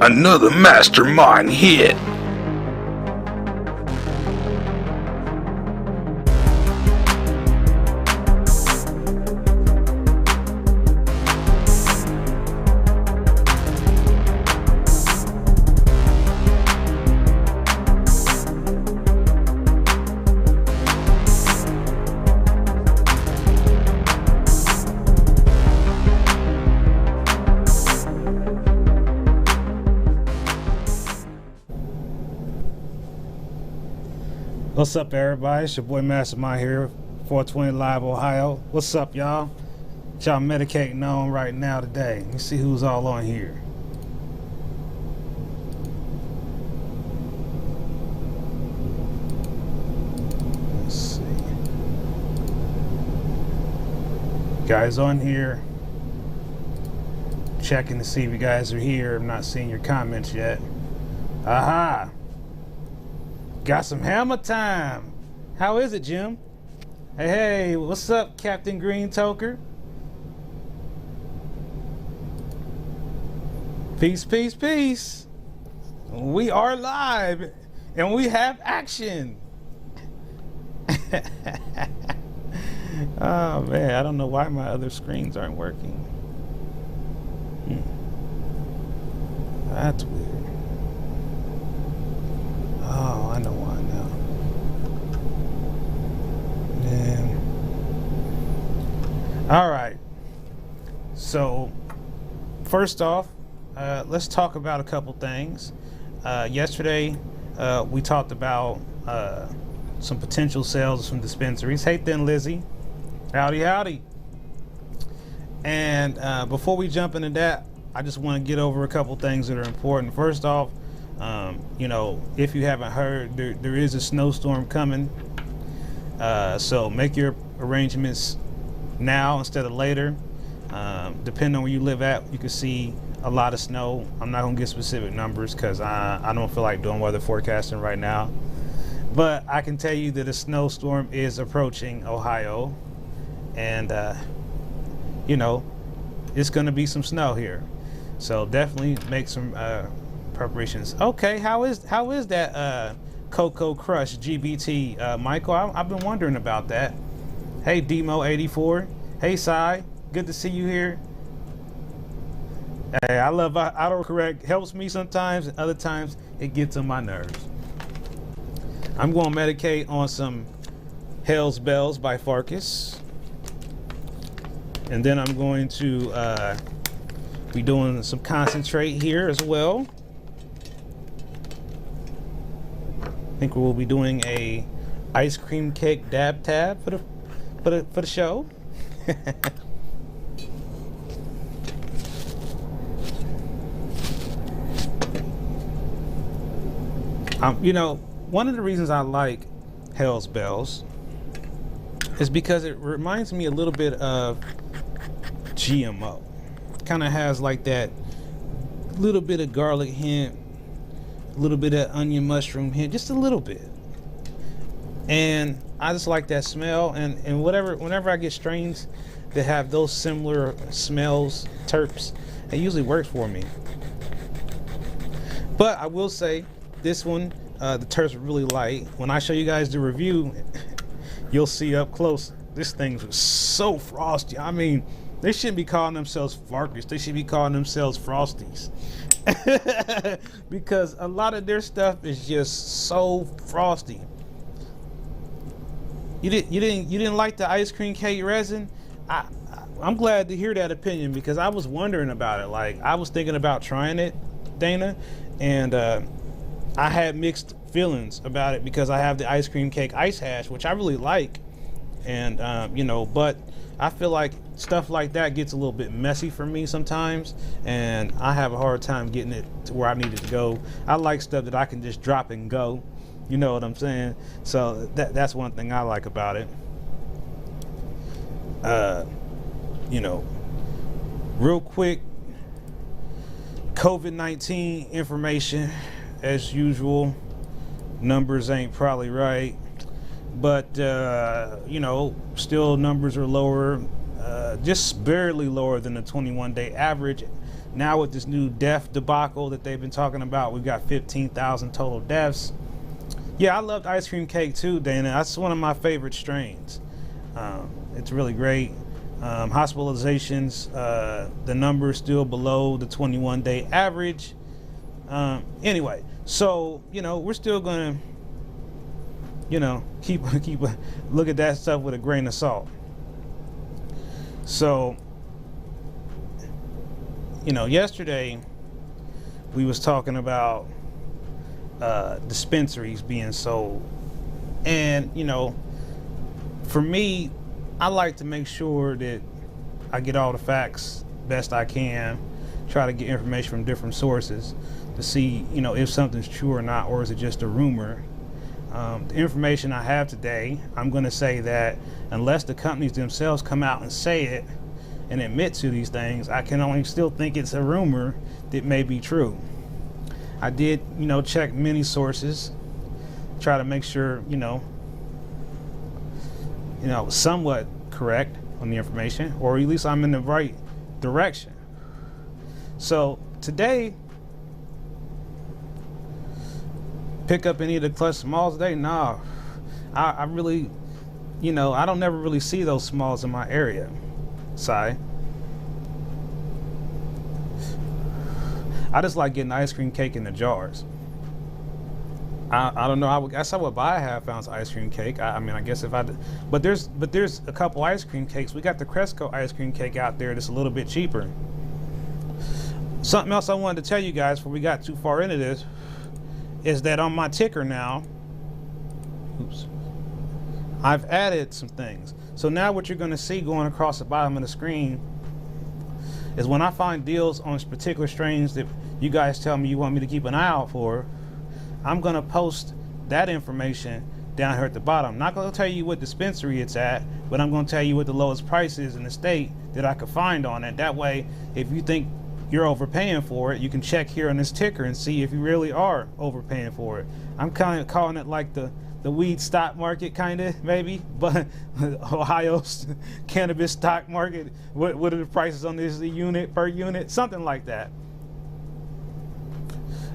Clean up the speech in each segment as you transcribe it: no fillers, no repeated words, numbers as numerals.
Another Mastermind hit. What's up, everybody? It's your boy Mastamynd here, 420 Live, Ohio. What's up, y'all? What y'all medicating on right now today? Let me see who's all on here. Let's see. Guys on here. Checking to see if you guys are here. I'm not seeing your comments yet. Aha! Got some hammer time. How is it, Jim? Hey, what's up, Captain Green Toker? Peace, peace, peace. We are live and we have action. Oh man, I don't know why my other screens aren't working. That's weird. Oh, I know why now. Man. All right. So, first off, let's talk about a couple things. Yesterday, we talked about some potential sales from dispensaries. Hey, Thin Lizzy. Howdy, howdy. And before we jump into that, I just want to get over a couple things that are important. First off, you know, if you haven't heard, there is a snowstorm coming, so make your arrangements now instead of later. Depending on where you live at, you can see a lot of snow. I'm not gonna get specific numbers because I don't feel like doing weather forecasting right now, but I can tell you that a snowstorm is approaching Ohio, and you know, it's gonna be some snow here, so definitely make some preparations. Okay, how is that Cocoa Crush GBT, Michael? I've been wondering about that. Hey, Demo84. Hey, Sai. Good to see you here. Hey, I love autocorrect. Helps me sometimes, and other times it gets on my nerves. I'm going to medicate on some Hell's Bells by Farkas, and then I'm going to be doing some concentrate here as well. I think we'll be doing a ice cream cake dab tab for the show. You know, one of the reasons I like Hell's Bells is because it reminds me a little bit of GMO. Kind of has like that little bit of garlic hint, a little bit of onion mushroom hint, just a little bit. And I just like that smell, and whenever I get strains that have those similar smells, terps, it usually works for me. But I will say this one, the terps are really light. When I show you guys the review, you'll see up close, this thing's so frosty. I mean, they shouldn't be calling themselves Farkas, they should be calling themselves Frosties. Because a lot of their stuff is just so frosty. You didn't like the ice cream cake resin? I'm glad to hear that opinion, because I was wondering about it. Like, I was thinking about trying it, Dana, and I had mixed feelings about it because I have the ice cream cake ice hash, which I really like, and you know, but I feel like stuff like that gets a little bit messy for me sometimes, and I have a hard time getting it to where I need it to go. I like stuff that I can just drop and go, you know what I'm saying? So that's one thing I like about it. You know, real quick, COVID-19 information as usual. Numbers ain't probably right, but you know, still numbers are lower, just barely lower than the 21-day average, Now with this new death debacle that they've been talking about, we've got 15,000 total deaths. Yeah, I loved ice cream cake too, Dana. That's one of my favorite strains. It's really great. Hospitalizations, the number is still below the 21-day average. Anyway, so we're still gonna keep look at that stuff with a grain of salt. So yesterday we was talking about dispensaries being sold, and for me, I like to make sure that I get all the facts best I can, try to get information from different sources to see if something's true or not, or is it just a rumor. The information I have today, I'm going to say that unless the companies themselves come out and say it and admit to these things, I can only still think it's a rumor that may be true. I did check many sources, try to make sure somewhat correct on the information, or at least I'm in the right direction. So today, pick up any of the clutch smalls today? Nah, I really, I don't never really see those smalls in my area. Sigh. I just like getting ice cream cake in the jars. I don't know. I guess I would buy a half-ounce ice cream cake. I mean, I guess if I did, but there's a couple ice cream cakes. We got the Cresco ice cream cake out there that's a little bit cheaper. Something else I wanted to tell you guys before we got too far into this is that on my ticker now, I've added some things. So now what you're going to see going across the bottom of the screen is when I find deals on particular strains that you guys tell me you want me to keep an eye out for, I'm going to post that information down here at the bottom. I'm not going to tell you what dispensary it's at, but I'm going to tell you what the lowest price is in the state that I could find on it. That way, if you think you're overpaying for it, you can check here on this ticker and see if you really are overpaying for it. I'm kind of calling it like the weed stock market, kind of, maybe, but Ohio's cannabis stock market. What are the prices on this unit per unit? Something like that.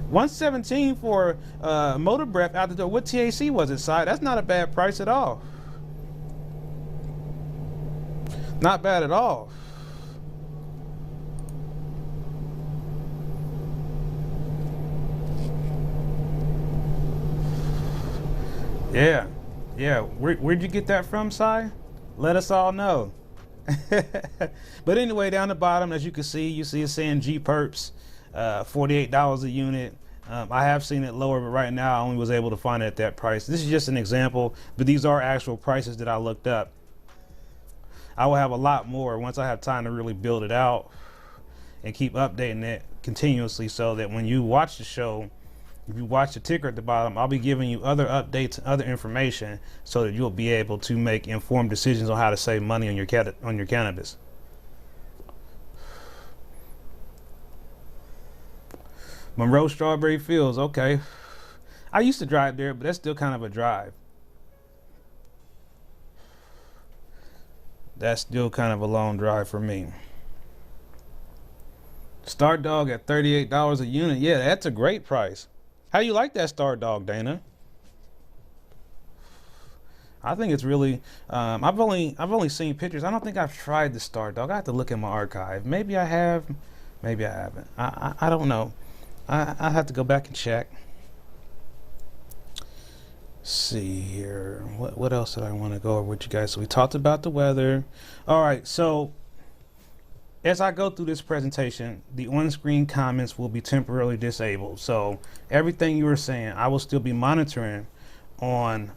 117 for motor breath out the door. What THC was it, Si? That's not a bad price at all. Not bad at all. Yeah. Where'd you get that from, Si? Let us all know. But anyway, down the bottom, as you can see, it's saying G Perps, $48 a unit. I have seen it lower, but right now I only was able to find it at that price. This is just an example, but these are actual prices that I looked up. I will have a lot more once I have time to really build it out and keep updating it continuously, so that when you watch the show, if you watch the ticker at the bottom, I'll be giving you other updates and other information so that you'll be able to make informed decisions on how to save money on your cannabis. Monroe Strawberry Fields, okay. I used to drive there, but that's still kind of a drive. That's still kind of a long drive for me. Star Dog at $38 a unit. Yeah, that's a great price. How do you like that Star Dog, Dana? I think it's really. I've only seen pictures. I don't think I've tried the Star Dog. I have to look in my archive. Maybe I have. Maybe I haven't. I don't know. I have to go back and check. See here. What else did I want to go over with you guys? So we talked about the weather. All right. So as I go through this presentation, the on-screen comments will be temporarily disabled. So everything you were saying, I will still be monitoring on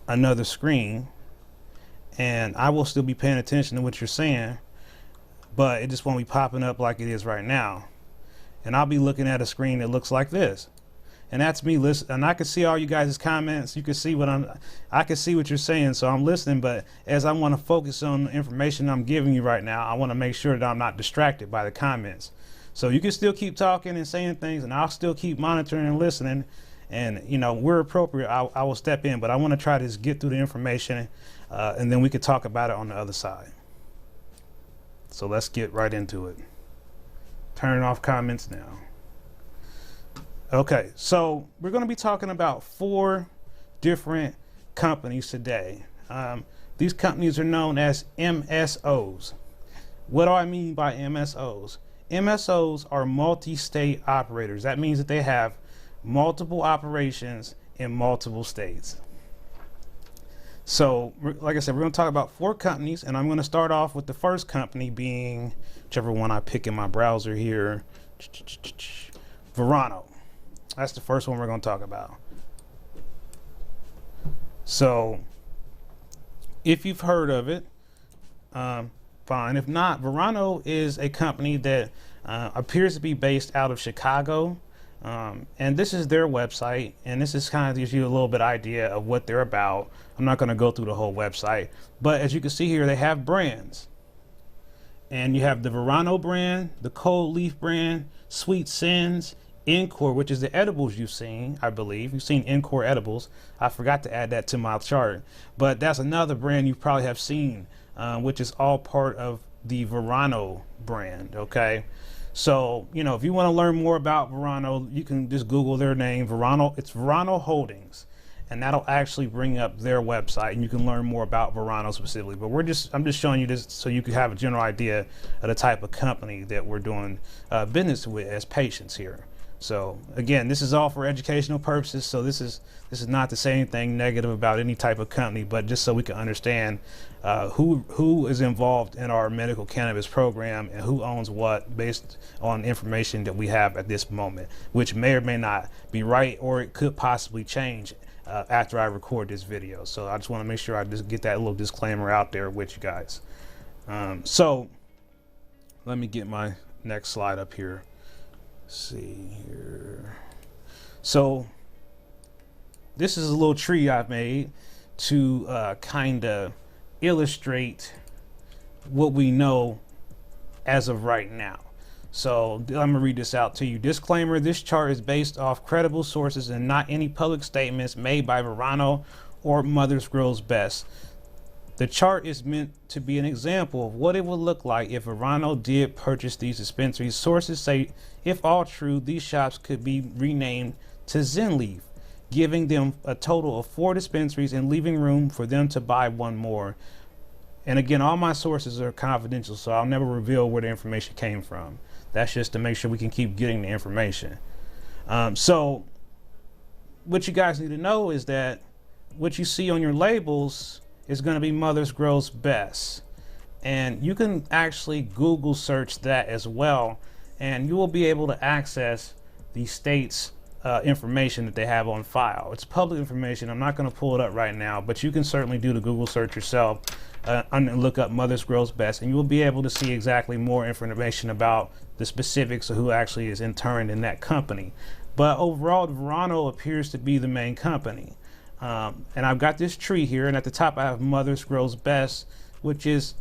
another screen, and I will still be paying attention to what you're saying, but it just won't be popping up like it is right now. And I'll be looking at a screen that looks like this. And that's me listening, and I can see all you guys' comments. You can see I can see what you're saying, so I'm listening, but as I want to focus on the information I'm giving you right now, I want to make sure that I'm not distracted by the comments. So you can still keep talking and saying things, and I'll still keep monitoring and listening, and where appropriate, I will step in, but I want to try to just get through the information, and then we could talk about it on the other side. So let's get right into it. Turning off comments now. Okay, so we're going to be talking about 4 different companies today. These companies are known as MSOs. What do I mean by MSOs? MSOs are multi-state operators. That means that they have multiple operations in multiple states. So, like I said, we're going to talk about 4 companies, and I'm going to start off with the first company being, whichever one I pick in my browser here, Verano. That's the first one we're going to talk about. So, if you've heard of it, fine. If not, Verano is a company that appears to be based out of Chicago. And this is their website, and this is kind of gives you a little bit idea of what they're about. I'm not going to go through the whole website, but as you can see here, they have brands. And you have the Verano brand, the Cold Leaf brand, Sweet Sins, Encore, which is the edibles you've seen, I believe. You've seen Encore edibles. I forgot to add that to my chart, but that's another brand you probably have seen, which is all part of the Verano brand, okay? So, you know, if you want to learn more about Verano, you can just Google their name, Verano. It's Verano Holdings, and that'll actually bring up their website, and you can learn more about Verano specifically. But I'm just showing you this so you can have a general idea of the type of company that we're doing business with as patients here. So again, this is all for educational purposes. So this is not to say anything negative about any type of company, but just so we can understand who is involved in our medical cannabis program and who owns what based on information that we have at this moment, which may or may not be right, or it could possibly change after I record this video. So I just want to make sure I just get that little disclaimer out there with you guys. So let me get my next slide up here. See here. So this is a little tree I've made to kind of illustrate what we know as of right now. So I'm gonna read this out to you. Disclaimer: this chart is based off credible sources and not any public statements made by Verano or Mother's Grow's Best. The chart is meant to be an example of what it would look like if Verano did purchase these dispensaries. Sources say, if all true, these shops could be renamed to ZenLeaf, giving them a total of 4 dispensaries and leaving room for them to buy one more. And again, all my sources are confidential, so I'll never reveal where the information came from. That's just to make sure we can keep getting the information. So what you guys need to know is that what you see on your labels is going to be Mother's Grow's Best, and you can actually Google search that as well, and you will be able to access the state's information that they have on file. It's public information. I'm not going to pull it up right now, but you can certainly do the Google search yourself and look up Mother's Grow's Best, and you will be able to see exactly more information about the specifics of who actually is interned in that company. But overall, Verano appears to be the main company. And I've got this tree here, and at the top I have Mother's Grow's Best, which is,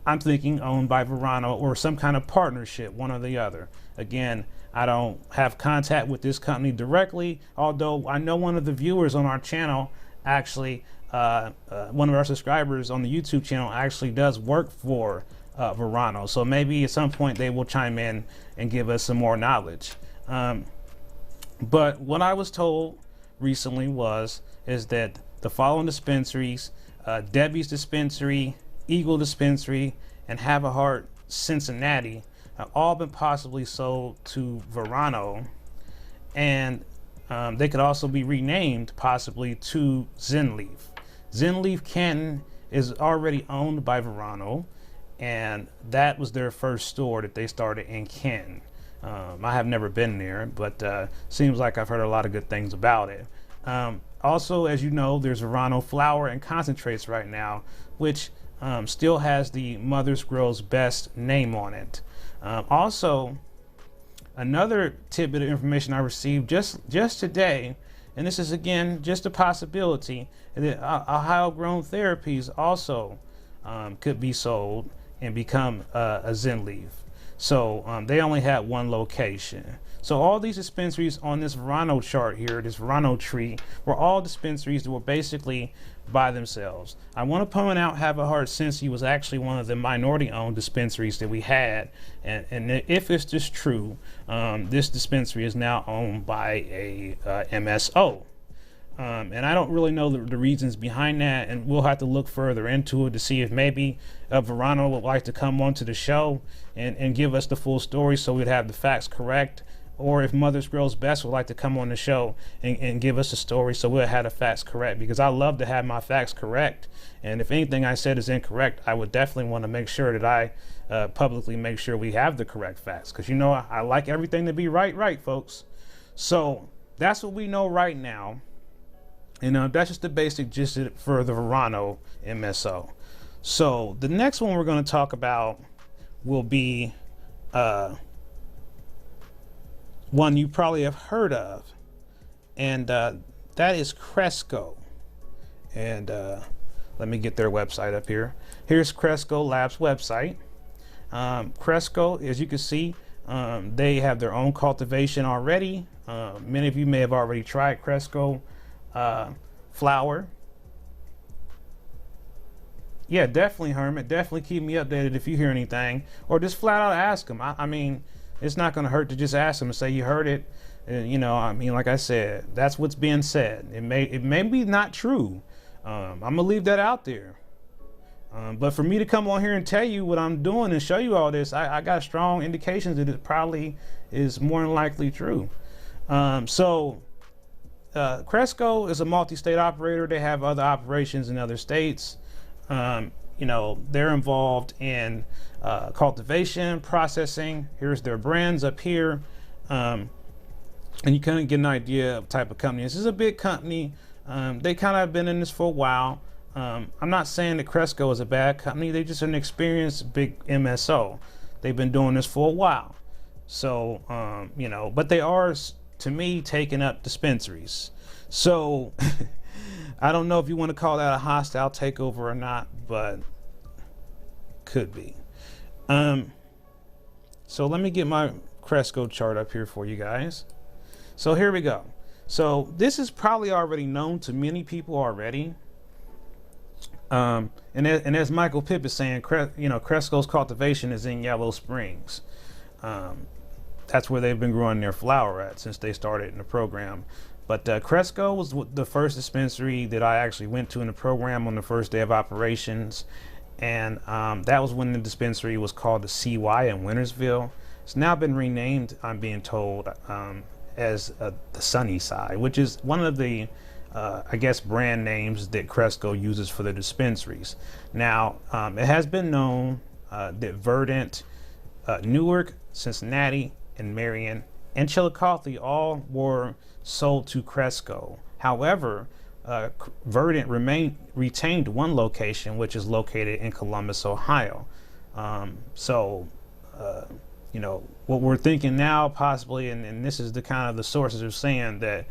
I'm thinking, owned by Verano or some kind of partnership, one or the other. Again, I don't have contact with this company directly, although I know one of the viewers on our channel actually, one of our subscribers on the YouTube channel actually does work for Verano. So maybe at some point they will chime in and give us some more knowledge. But what I was told recently is that the following dispensaries, Debbie's Dispensary, Eagle Dispensary, and Have a Heart Cincinnati, have all been possibly sold to Verano, and they could also be renamed possibly to ZenLeaf. ZenLeaf Canton is already owned by Verano, and that was their first store that they started in Canton. I have never been there, but seems like I've heard a lot of good things about it. Also, as you know, there's Verano flour and concentrates right now, which still has the Mother's Grow's Best name on it. Also, another tidbit of information I received just today, and this is again just a possibility, that Ohio grown therapies also could be sold and become a ZenLeaf. So they only had one location. So all these dispensaries on this Verano chart here, this Verano tree, were all dispensaries that were basically by themselves. I want to point out Have a Heart Sensi was actually one of the minority-owned dispensaries that we had, and if it's just true, this dispensary is now owned by a MSO. And I don't really know the reasons behind that, and we'll have to look further into it to see if maybe Verano would like to come onto the show and give us the full story so we'd have the facts correct, or if Mother's Grill's Best would like to come on the show and give us a story so we'll have the facts correct, because I love to have my facts correct, and if anything I said is incorrect, I would definitely want to make sure that I publicly make sure we have the correct facts, because you know I like everything to be right, folks. So that's what we know right now. And that's just the basic gist for the Verano MSO. So the next one we're going to talk about will be one you probably have heard of, and that is Cresco. And let me get their website up here. Here's Cresco Labs website. Cresco, as you can see, they have their own cultivation already. Many of you may have already tried Cresco flower. Yeah, definitely, Hermit. Definitely keep me updated if you hear anything, or just flat out ask them. I mean, it's not going to hurt to just ask them and say you heard it. You know, I mean, like I said, that's what's being said. It may be not true. I'm gonna leave that out there. But for me to come on here and tell you what I'm doing and show you all this, I got strong indications that it probably is more than likely true. Cresco is a multi-state operator. They have other operations in other states. You know, they're involved in cultivation, processing. Here's their brands up here. And you kind of get an idea of type of company. This is a big company. They kind of been in this for a while. I'm not saying that Cresco is a bad company. They're just an experienced big MSO. They've been doing this for a while. So, you know, but they are, to me, taking up dispensaries. So I don't know if you want to call that a hostile takeover or not, but could be. So let me get my Cresco chart up here for you guys. So here we go. So this is probably already known to many people already. And as Michael Pipp is saying, you know, Cresco's cultivation is in Yellow Springs. That's where they've been growing their flower at since they started in the program. But Cresco was the first dispensary that I actually went to in the program on the first day of operations. And that was when the dispensary was called the CY in Wintersville. It's now been renamed, I'm being told, as the Sunny Side, which is one of the, I guess, brand names that Cresco uses for the dispensaries. Now, it has been known that Verdant, Newark, Cincinnati, and Marion, and Chillicothe all were sold to Cresco. However, Verdant retained one location, which is located in Columbus, Ohio. You know, what we're thinking now possibly, and this is the kind of the sources are saying that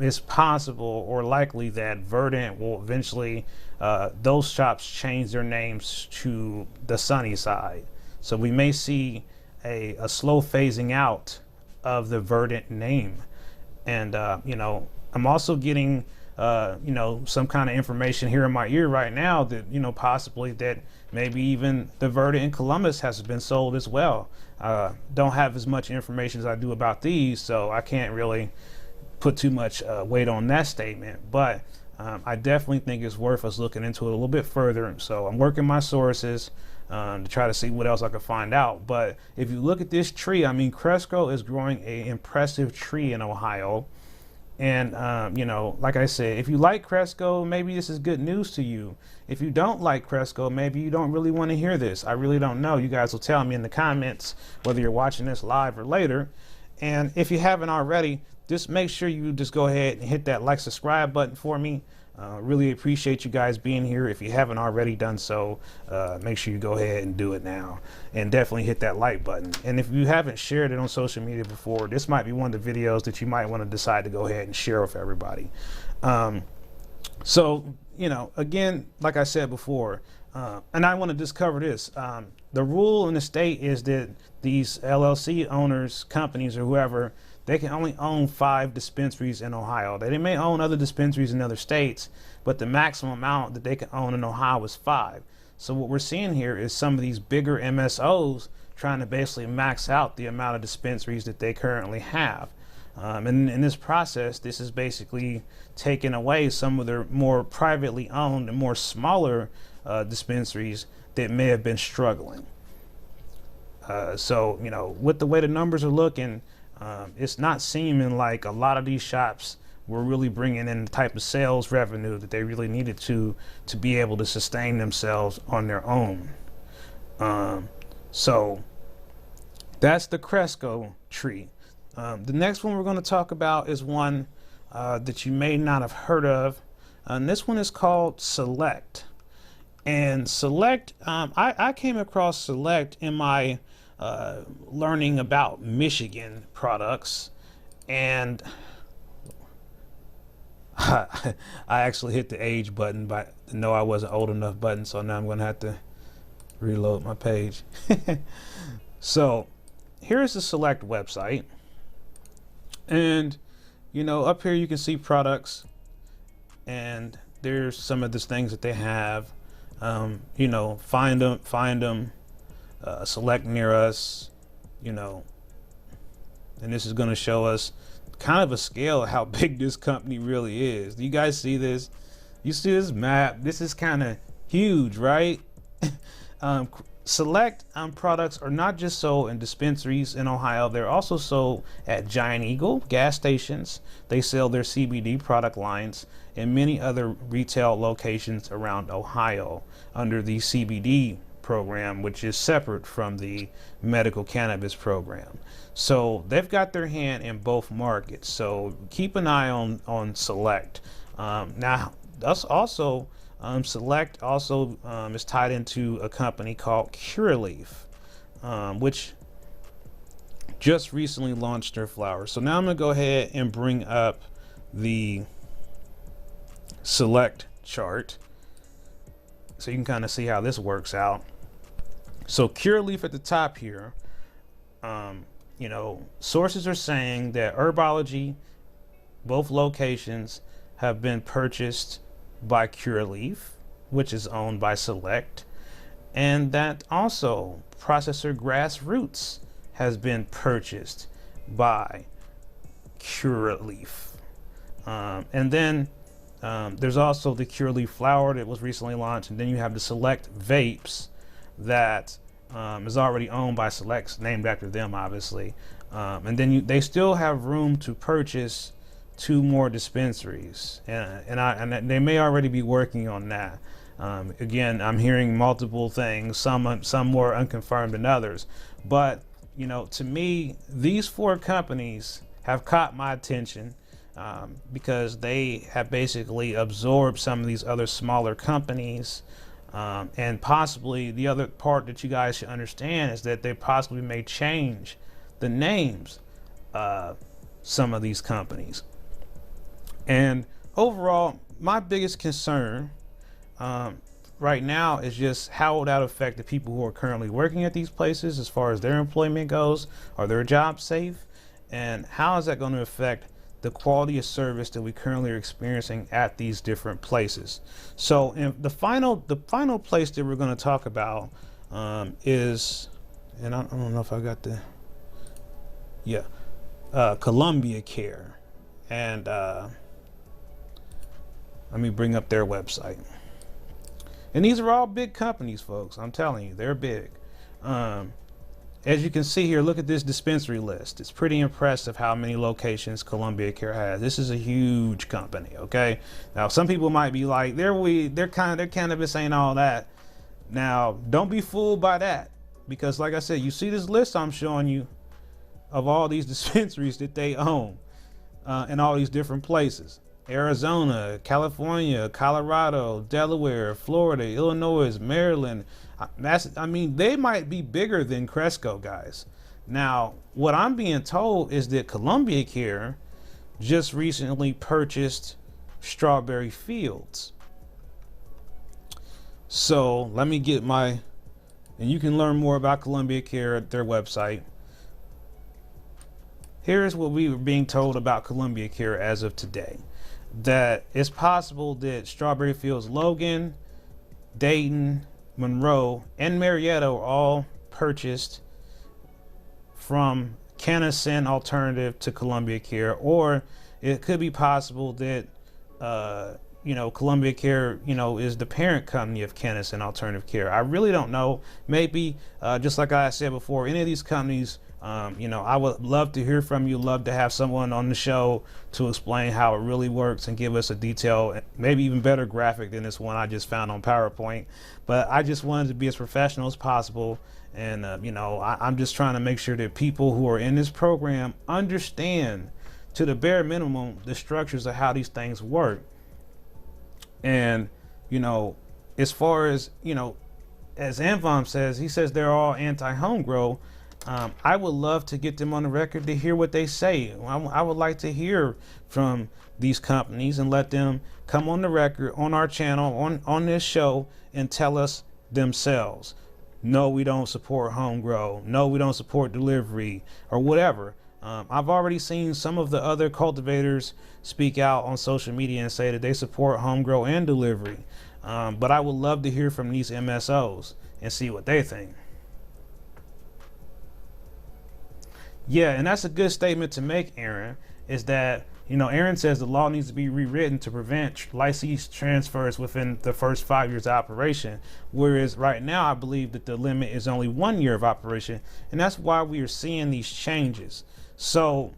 it's possible or likely that Verdant will eventually, those shops change their names to the Sunny Side. So we may see a slow phasing out of the Verdant name. And, you know, I'm also getting, you know, some kind of information here in my ear right now that, you know, possibly that maybe even the Verdant in Columbus has been sold as well. Don't have as much information as I do about these, so I can't really put too much weight on that statement. But I definitely think it's worth us looking into it a little bit further. So I'm working my sources to try to see what else I can find out. But if you look at this tree, I mean, Cresco is growing an impressive tree in Ohio. And, you know, like I said, if you like Cresco, maybe this is good news to you. If you don't like Cresco, maybe you don't really want to hear this. I really don't know. You guys will tell me in the comments whether you're watching this live or later. And if you haven't already, just make sure you just go ahead and hit that like, subscribe button for me. Really appreciate you guys being here. If you haven't already done so, make sure you go ahead and do it now, and definitely hit that like button. And if you haven't shared it on social media before, this might be one of the videos that you might want to decide to go ahead and share with everybody. So, you know, again, like I said before, and I want to just cover this. The rule in the state is that these LLC owners, companies, or whoever, they can only own 5 dispensaries in Ohio. They may own other dispensaries in other states, but the maximum amount that they can own in Ohio is 5. So what we're seeing here is some of these bigger MSOs trying to basically max out the amount of dispensaries that they currently have. And in this process, this is basically taking away some of their more privately owned and more smaller dispensaries that may have been struggling. So, you know, with the way the numbers are looking, it's not seeming like a lot of these shops were really bringing in the type of sales revenue that they really needed to be able to sustain themselves on their own. So that's the Cresco tree. The next one we're going to talk about is one that you may not have heard of. And this one is called Select. And Select, I came across Select in my learning about Michigan products, and I actually hit the age button, but no, I wasn't old enough button, so now I'm going to have to reload my page. So here's the Select website, and you know, up here you can see products, and there's some of the things that they have. You know, find them, select near us, you know, and this is going to show us kind of a scale of how big this company really is. Do you guys see this? You see this map? This is kind of huge, right? Select products are not just sold in dispensaries in Ohio. They're also sold at Giant Eagle gas stations. They sell their CBD product lines in many other retail locations around Ohio under the CBD program, which is separate from the medical cannabis program. So they've got their hand in both markets. So keep an eye on Select. Now, that's also Select also is tied into a company called Curaleaf, which just recently launched their flowers. So now I'm going to go ahead and bring up the Select chart so you can kind of see how this works out. So Curaleaf at the top here, you know, sources are saying that Herbology, both locations, have been purchased by Curaleaf, which is owned by Select, and that also processor Grassroots has been purchased by Curaleaf. And then there's also the Curaleaf flower that was recently launched, and then you have the Select vapes that is already owned by Select, named after them, obviously. And then they still have room to purchase 2 more dispensaries, and they may already be working on that. Again, I'm hearing multiple things, some more unconfirmed than others, but you know, to me, these 4 companies have caught my attention because they have basically absorbed some of these other smaller companies, and possibly the other part that you guys should understand is that they possibly may change the names of some of these companies. And overall, my biggest concern right now is just how will that affect the people who are currently working at these places as far as their employment goes. Are their jobs safe? And how is that going to affect the quality of service that we currently are experiencing at these different places? So the final place that we're going to talk about is, and I don't know if I got the, Columbia Care. And let me bring up their website. And these are all big companies, folks. I'm telling you, they're big. As you can see here, look at this dispensary list. It's pretty impressive how many locations Columbia Care has. This is a huge company, okay? Now, some people might be like, their cannabis ain't all that. Now, don't be fooled by that, because like I said, you see this list I'm showing you of all these dispensaries that they own in all these different places. Arizona, California, Colorado, Delaware, Florida, Illinois, Maryland. I mean, they might be bigger than Cresco, guys. Now, what I'm being told is that Columbia Care just recently purchased Strawberry Fields. So let me get my, and you can learn more about Columbia Care at their website. Here's what we were being told about Columbia Care as of today. That it's possible that Strawberry Fields, Logan, Dayton, Monroe, and Marietta are all purchased from Cannison Alternative to Columbia Care, or it could be possible that Columbia Care, is the parent company of Cannison Alternative Care. I really don't know. Maybe just like I said before, any of these companies, I would love to hear from you. Love to have someone on the show to explain how it really works and give us a detailed, maybe even better graphic than this one I just found on PowerPoint. But I just wanted to be as professional as possible. And, I'm just trying to make sure that people who are in this program understand to the bare minimum the structures of how these things work. And, as far as, as Anvom says, he says they're all anti-home grow. I would love to get them on the record to hear what they say. I would like to hear from these companies and let them come on the record on our channel, on this show, and tell us themselves. No, we don't support home grow. No, we don't support delivery or whatever. I've already seen some of the other cultivators speak out on social media and say that they support home grow and delivery. But I would love to hear from these MSOs and see what they think. Yeah, and that's a good statement to make, Aaron, is that, Aaron says the law needs to be rewritten to prevent license transfers within the first 5 years of operation. Whereas right now, I believe that the limit is only 1 year of operation. And that's why we are seeing these changes. So,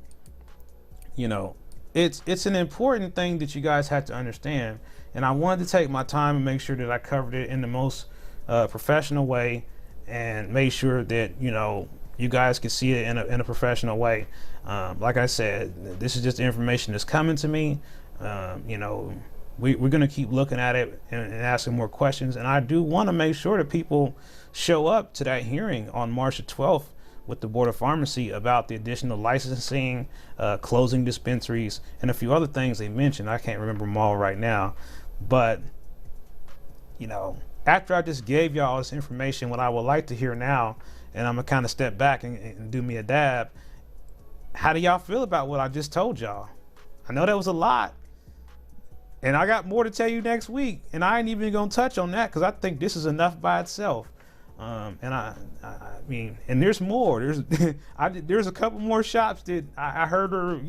it's an important thing that you guys have to understand. And I wanted to take my time and make sure that I covered it in the most professional way and made sure that, you guys can see it in a professional way. Like I said, this is just the information that's coming to me. We're going to keep looking at it and asking more questions. And I do want to make sure that people show up to that hearing on March the 12th with the Board of Pharmacy about the additional licensing, closing dispensaries, and a few other things they mentioned. I can't remember them all right now. But, after I just gave y'all this information, what I would like to hear now, and I'm going to kind of step back and do me a dab. How do y'all feel about what I just told y'all? I know that was a lot. And I got more to tell you next week. And I ain't even going to touch on that because I think this is enough by itself. And I mean, and there's more. There's a couple more shops that I heard are,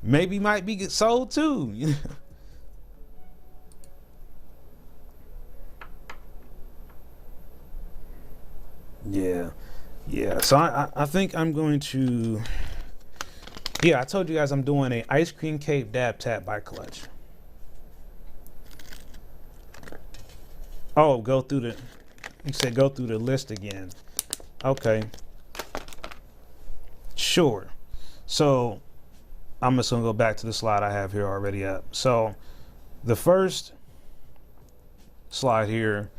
maybe might be sold too. Yeah. So I think I'm going to. Yeah, I told you guys I'm doing a ice cream cake dab tap by Clutch. Oh, go through the. You said go through the list again. Okay. Sure. So I'm just gonna go back to the slide I have here already up. So the first slide here.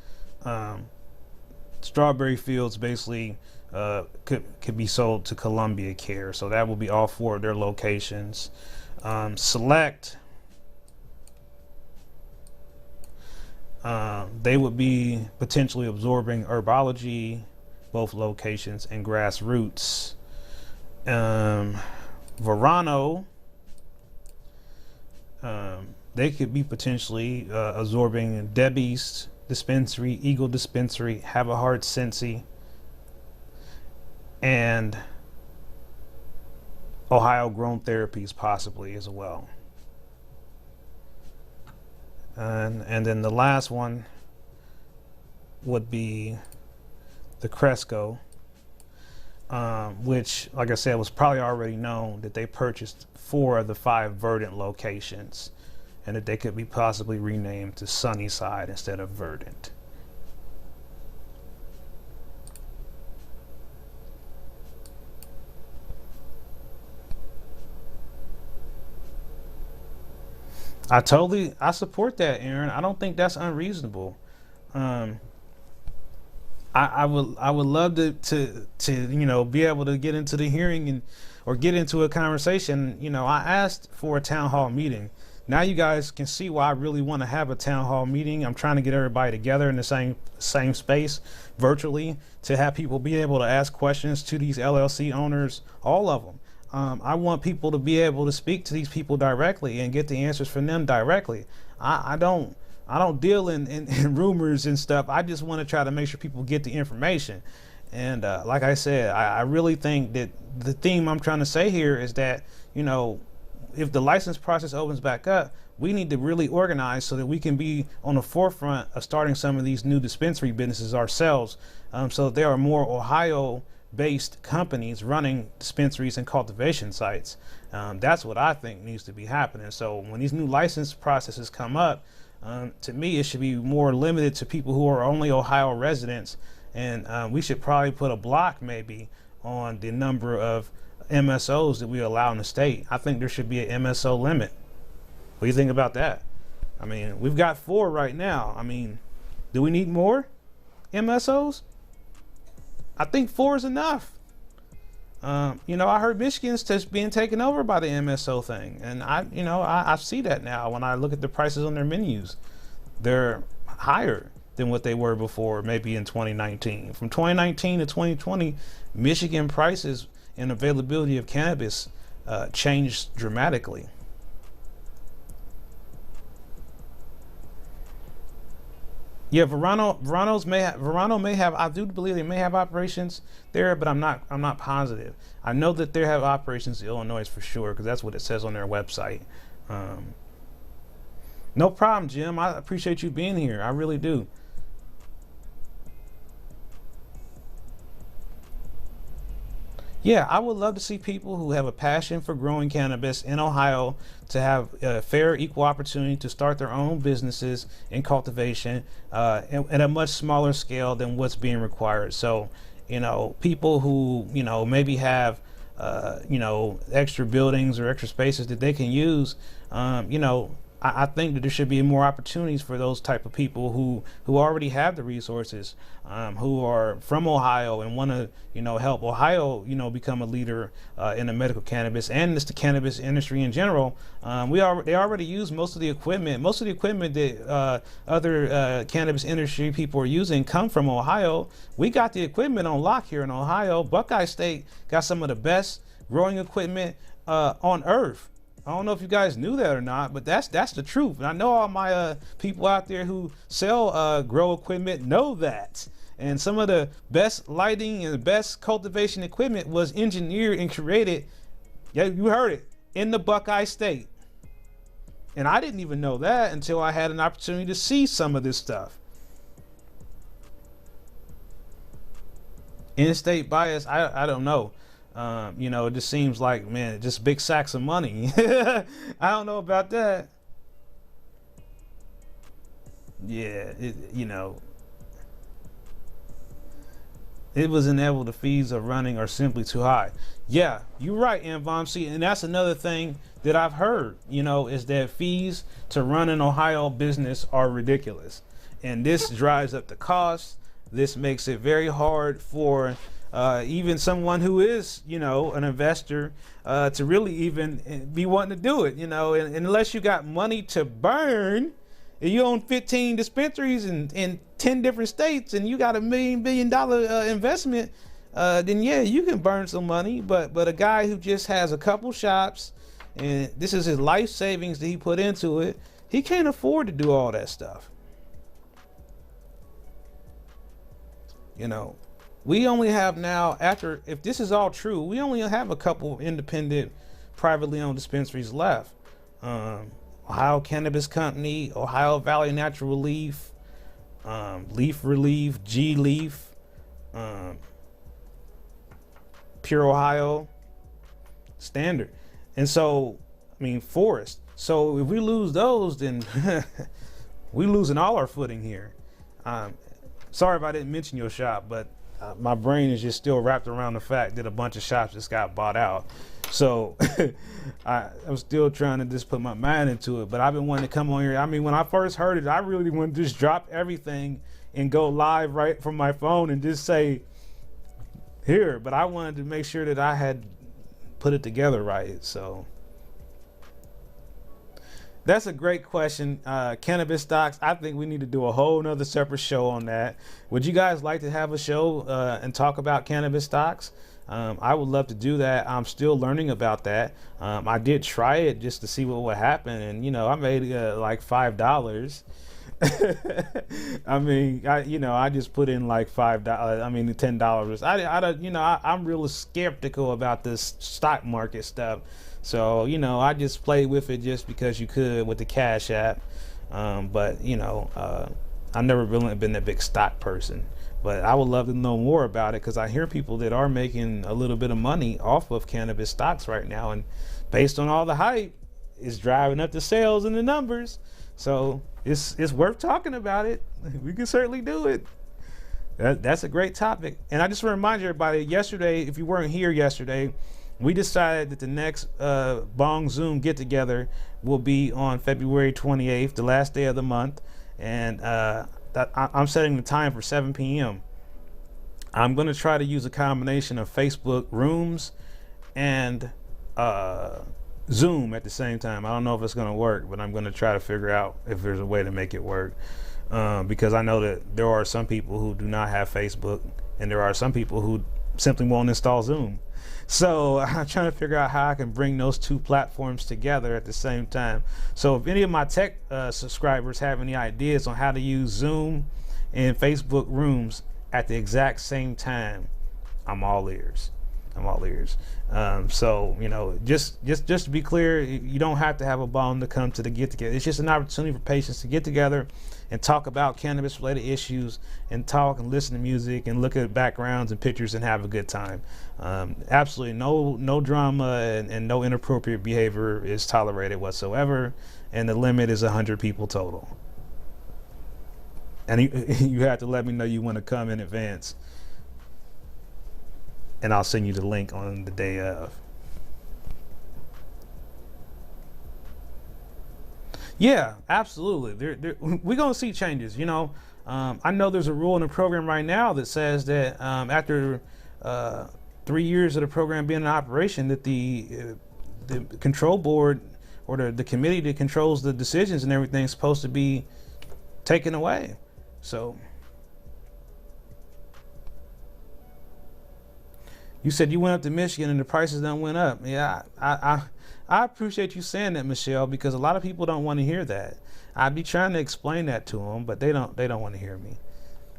Strawberry Fields basically could be sold to Columbia Care, so that will be all 4 of their locations. Select, they would be potentially absorbing Herbology, both locations, and Grassroots. Verano, they could be potentially absorbing Debbie's Dispensary, Eagle Dispensary, Have a Heart Scentsy, and Ohio Grown Therapies possibly as well. And then the last one would be the Cresco, which, like I said, was probably already known that they purchased 4 of the 5 Verdant locations, and that they could be possibly renamed to Sunnyside instead of Verdant. I support that, Aaron. I don't think that's unreasonable. I would love to be able to get into the hearing or get into a conversation. I asked for a town hall meeting. now you guys can see why I really want to have a town hall meeting. I'm trying to get everybody together in the same space virtually to have people be able to ask questions to these LLC owners, all of them. I want people to be able to speak to these people directly and get the answers from them directly. I don't deal in rumors and stuff. I just want to try to make sure people get the information. And like I said, I really think that the theme I'm trying to say here is that, you know, if the license process opens back up, we need to really organize so that we can be on the forefront of starting some of these new dispensary businesses ourselves. So there are more Ohio-based companies running dispensaries and cultivation sites. That's what I think needs to be happening. So when these new license processes come up, to me, it should be more limited to people who are only Ohio residents. And we should probably put a block maybe on the number of MSOs that we allow in the state. I think there should be an MSO limit. What do you think about that? I mean, we've got 4 right now. I mean, do we need more MSOs? I think 4 is enough. You know, I heard Michigan's just being taken over by the MSO thing, and I see that now when I look at the prices on their menus. They're higher than what they were before, maybe in 2019. From 2019 to 2020, Michigan prices and availability of cannabis changed dramatically. Yeah, Verano may have. I do believe they may have operations there, but I'm not positive. I know that they have operations in Illinois for sure, because that's what it says on their website. No problem, Jim. I appreciate you being here. I really do. Yeah, I would love to see people who have a passion for growing cannabis in Ohio to have a fair, equal opportunity to start their own businesses in cultivation at a much smaller scale than what's being required. So, you know, people who, you know, maybe have, you know, extra buildings or extra spaces that they can use, you know, I think that there should be more opportunities for those type of people who already have the resources, who are from Ohio and want to, you know, help Ohio, you know, become a leader in the medical cannabis and just the cannabis industry in general. They already use most of the equipment. Most of the equipment that other cannabis industry people are using come from Ohio. We got the equipment on lock here in Ohio. Buckeye State got some of the best growing equipment on earth. I don't know if you guys knew that or not, but that's the truth. And I know all my people out there who sell grow equipment know that. And some of the best lighting and the best cultivation equipment was engineered and created, yeah, you heard it, in the Buckeye State. And I didn't even know that until I had an opportunity to see some of this stuff. In-state bias, I don't know. You know, it just seems like, man, just big sacks of money. I don't know about that. Yeah, you know, it was inevitable. The fees of running are simply too high. Yeah, you're right, Anvom. See, and that's another thing that I've heard, you know, is that fees to run an Ohio business are ridiculous. And this drives up the cost. This makes it very hard for even someone who is, you know, an investor to really even be wanting to do it, you know, and unless you got money to burn, and you own 15 dispensaries in 10 different states and you got $1 billion investment, then yeah, you can burn some money. But a guy who just has a couple shops and this is his life savings that he put into it, he can't afford to do all that stuff. You know, we only have now, after, if this is all true, we only have a couple independent, privately owned dispensaries left. Ohio Cannabis Company, Ohio Valley Natural Relief, Leaf Relief, G Leaf, Pure Ohio, Standard. And so, I mean, Forest. So if we lose those, then we losing all our footing here. Sorry if I didn't mention your shop, but my brain is just still wrapped around the fact that a bunch of shops just got bought out. So I'm still trying to just put my mind into it, but I've been wanting to come on here. I mean, when I first heard it, I really wanted to just drop everything and go live right from my phone and just say here, but I wanted to make sure that I had put it together right. So That's a great question. Cannabis stocks. I think we need to do a whole nother separate show on that. Would you guys like to have a show and talk about cannabis stocks? I would love to do that. I'm still learning about that. I did try it just to see what would happen, and I made like $5. I mean, I just put in like $5. I mean, $10. I'm really skeptical about this stock market stuff. So, I just played with it just because you could with the Cash App. But, I've never really been a big stock person. But I would love to know more about it because I hear people that are making a little bit of money off of cannabis stocks right now. And based on all the hype, it's driving up the sales and the numbers. So it's worth talking about it. We can certainly do it. That's a great topic. And I just want to remind everybody, yesterday, if you weren't here yesterday, we decided that the next Bong Zoom get-together will be on February 28th, the last day of the month. And I'm setting the time for 7 p.m. I'm going to try to use a combination of Facebook Rooms and Zoom at the same time. I don't know if it's going to work, but I'm going to try to figure out if there's a way to make it work. Because I know that there are some people who do not have Facebook, and there are some people who simply won't install Zoom. So I'm trying to figure out how I can bring those two platforms together at the same time. So if any of my tech subscribers have any ideas on how to use Zoom and Facebook Rooms at the exact same time, I'm all ears. So just to be clear, you don't have to have a bomb to come to the get together. It's just an opportunity for patients to get together and talk about cannabis related issues and talk and listen to music and look at backgrounds and pictures and have a good time. Absolutely no drama and no inappropriate behavior is tolerated whatsoever, and the limit is 100 people total. And you have to let me know you want to come in advance, and I'll send you the link on the day of. Yeah, absolutely. We're going to see changes. I know there's a rule in the program right now that says that after 3 years of the program being in operation, that the control board or the committee that controls the decisions and everything is supposed to be taken away. So you said you went up to Michigan and the prices done went up. Yeah, I appreciate you saying that, Michelle, because a lot of people don't want to hear that. I'd be trying to explain that to them, but they don't want to hear me.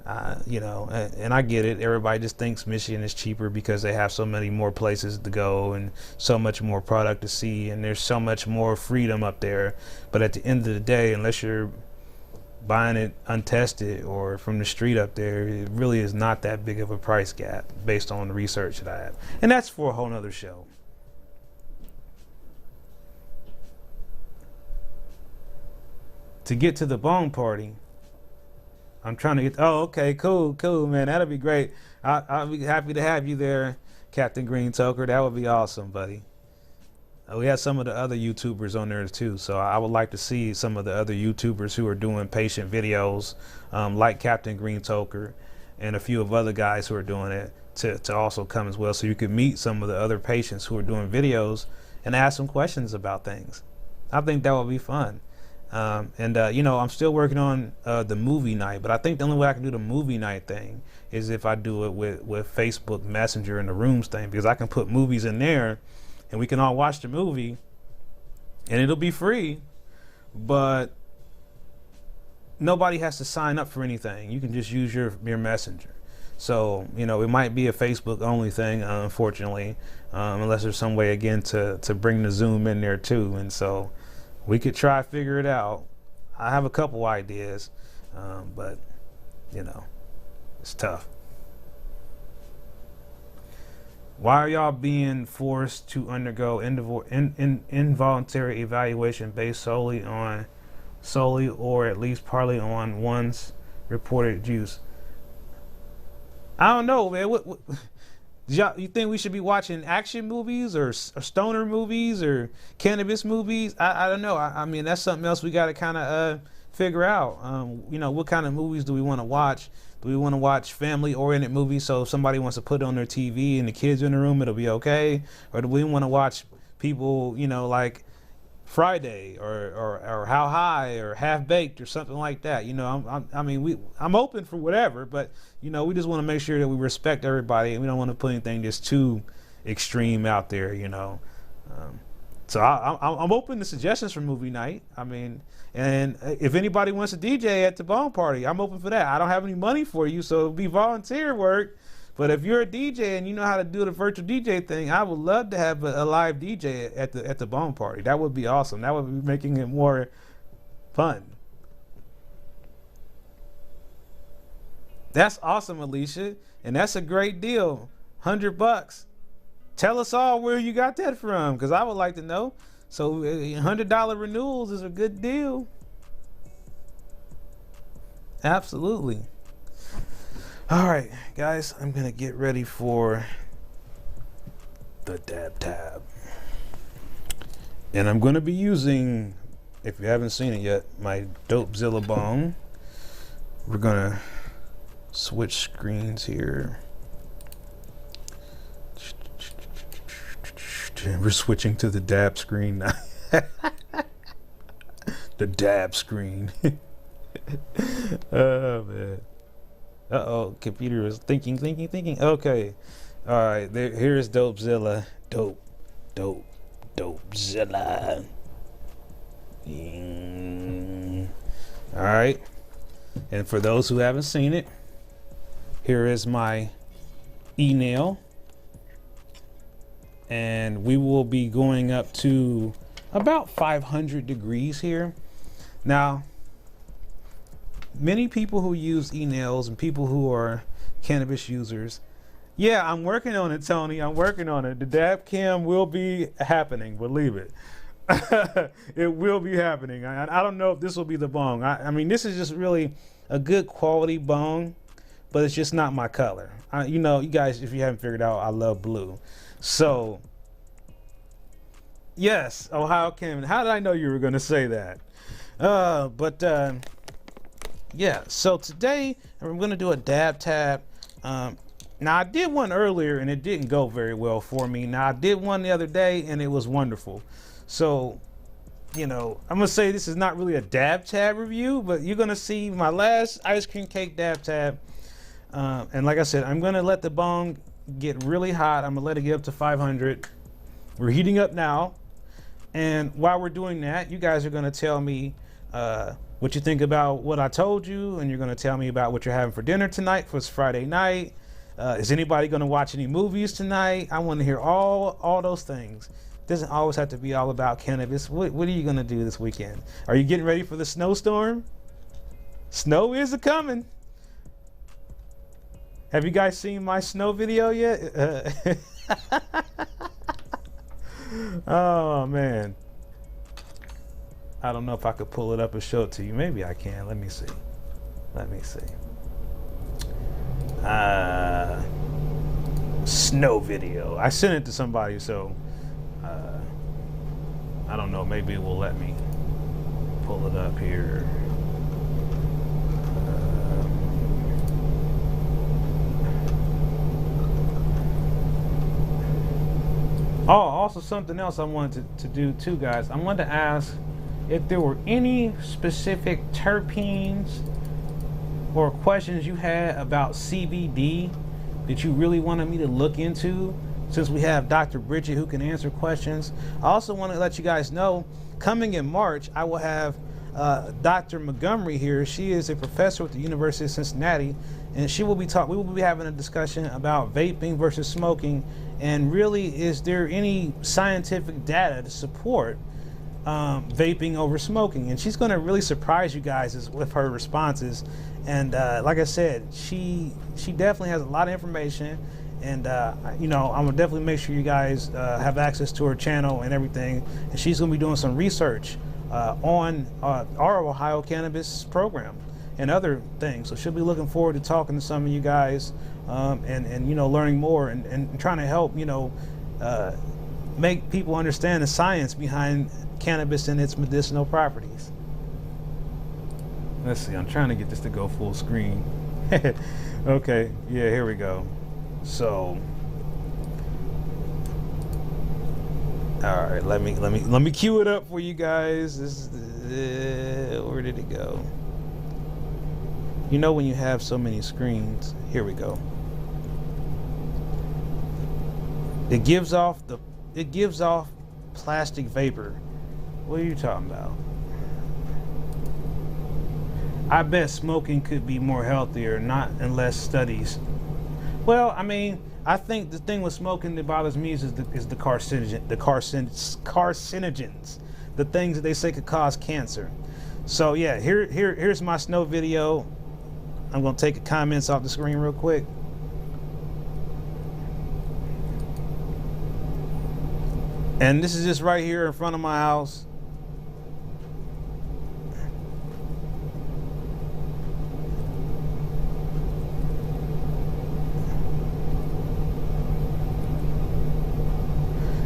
And I get it. Everybody just thinks Michigan is cheaper because they have so many more places to go and so much more product to see, and there's so much more freedom up there. But at the end of the day, unless you're buying it untested or from the street up there, it really is not that big of a price gap based on the research that I have. And that's for a whole nother show. To get to the bone party, I'm trying to get. Oh, okay, cool, man. That'll be great. I'll be happy to have you there, Captain Green Toker. That would be awesome, buddy. We have some of the other YouTubers on there too, so I would like to see some of the other YouTubers who are doing patient videos, like Captain Green Toker, and a few of other guys who are doing it to also come as well, so you can meet some of the other patients who are doing videos and ask some questions about things. I think that would be fun. I'm still working on the movie night, but I think the only way I can do the movie night thing is if I do it with Facebook Messenger and the Rooms thing, because I can put movies in there and we can all watch the movie and it'll be free, but nobody has to sign up for anything. You can just use your Messenger. So, it might be a Facebook only thing, unfortunately, unless there's some way again to bring the Zoom in there too. And so we could try to figure it out. I have a couple ideas, but it's tough. Why are y'all being forced to undergo involuntary evaluation based solely or at least partly on one's reported use? I don't know, man. What you think we should be watching action movies or stoner movies or cannabis movies? I don't know. I mean, that's something else we got to kind of figure out. What kind of movies do we want to watch? Do we want to watch family-oriented movies, so if somebody wants to put it on their TV and the kids are in the room, it'll be okay? Or do we want to watch people, like Friday or How High or Half Baked or something like that. You know, I'm open for whatever, but you know, we just want to make sure that we respect everybody and we don't want to put anything just too extreme out there. You know, so I'm open to suggestions for movie night. I mean, and if anybody wants to DJ at the Bone Party, I'm open for that. I don't have any money for you, so it'll be volunteer work. But if you're a DJ and you know how to do the virtual DJ thing, I would love to have a live DJ at the Bone Party. That would be awesome. That would be making it more fun. That's awesome, Alicia, and that's a great deal. $100. Tell us all where you got that from, because I would like to know. So $100 renewals is a good deal. Absolutely. All right, guys, I'm gonna get ready for the dab tab, and I'm gonna be using, if you haven't seen it yet, my Dopezilla bong. We're gonna switch screens here. We're switching to the dab screen now. The dab screen. Oh man. Uh-oh, computer is thinking. Okay. All right, here's Dopezilla. Dopezilla. All right. And for those who haven't seen it, here is my e-nail. And we will be going up to about 500 degrees here. Now, many people who use e-nails and people who are cannabis users, yeah, I'm working on it, Tony. I'm working on it. The dab cam will be happening, believe it. It will be happening. I don't know if this will be the bong. I mean, this is just really a good quality bong, but it's just not my color. You know, you guys, if you haven't figured out, I love blue. So, yes, Ohio Cam. How did I know you were going to say that? Yeah, so today I'm going to do a dab tab. Now, I did one earlier and it didn't go very well for me. Now, I did one the other day and it was wonderful. So, you know, I'm going to say this is not really a dab tab review, but you're going to see my last ice cream cake dab tab. And like I said, I'm going to let the bong get really hot. I'm going to let it get up to 500. We're heating up now. And while we're doing that, you guys are going to tell me what you think about what I told you, and you're going to tell me about what you're having for dinner tonight for Friday night. Is anybody going to watch any movies tonight? I want to hear all those things. It doesn't always have to be all about cannabis. What are you going to do this weekend? Are you getting ready for the snowstorm? Snow is a-coming. Have you guys seen my snow video yet? Oh, man. I don't know if I could pull it up and show it to you. Maybe I can. Let me see. Snow video. I sent it to somebody, so I don't know. Maybe it will let me pull it up here. Oh, also something else I wanted to do too, guys. I wanted to ask if there were any specific terpenes or questions you had about CBD that you really wanted me to look into, since we have Dr. Bridget who can answer questions. I also want to let you guys know, coming in March, I will have Dr. Montgomery here. She is a professor with the University of Cincinnati, and we will be having a discussion about vaping versus smoking, and really, is there any scientific data to support vaping over smoking? And she's going to really surprise you guys with her responses. And like I said, she definitely has a lot of information, and you know, I'm gonna definitely make sure you guys have access to her channel and everything. And she's going to be doing some research on our Ohio cannabis program and other things. So she'll be looking forward to talking to some of you guys and you know, learning more and trying to help, you know, make people understand the science behind cannabis and its medicinal properties. Let's see, I'm trying to get this to go full screen. Okay, yeah, here we go. So All right, let me cue it up for you guys. This is where did it go? You know when you have so many screens. Here we go. It gives off plastic vapor. What are you talking about? I bet smoking could be more healthier, not unless studies. Well, I mean, I think the thing with smoking that bothers me is the carcinogens, the things that they say could cause cancer. So yeah, here's my snow video. I'm gonna take the comments off the screen real quick. And this is just right here in front of my house.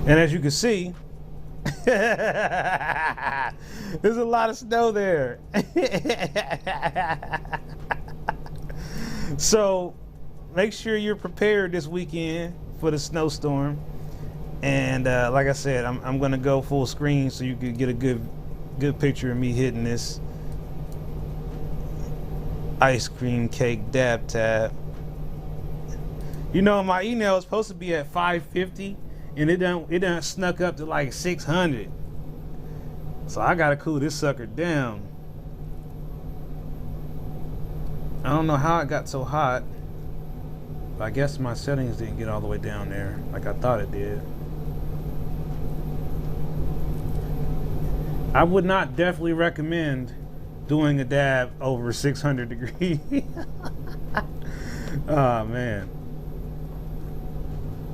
And as you can see, there's a lot of snow there. So make sure you're prepared this weekend for the snowstorm. And like I said, I'm gonna go full screen so you can get a good picture of me hitting this ice cream cake dab tab. You know, my email is supposed to be at 550. And it done snuck up to like 600. So I gotta cool this sucker down. I don't know how it got so hot, but I guess my settings didn't get all the way down there like I thought it did. I would not definitely recommend doing a dab over 600 degrees. Oh man.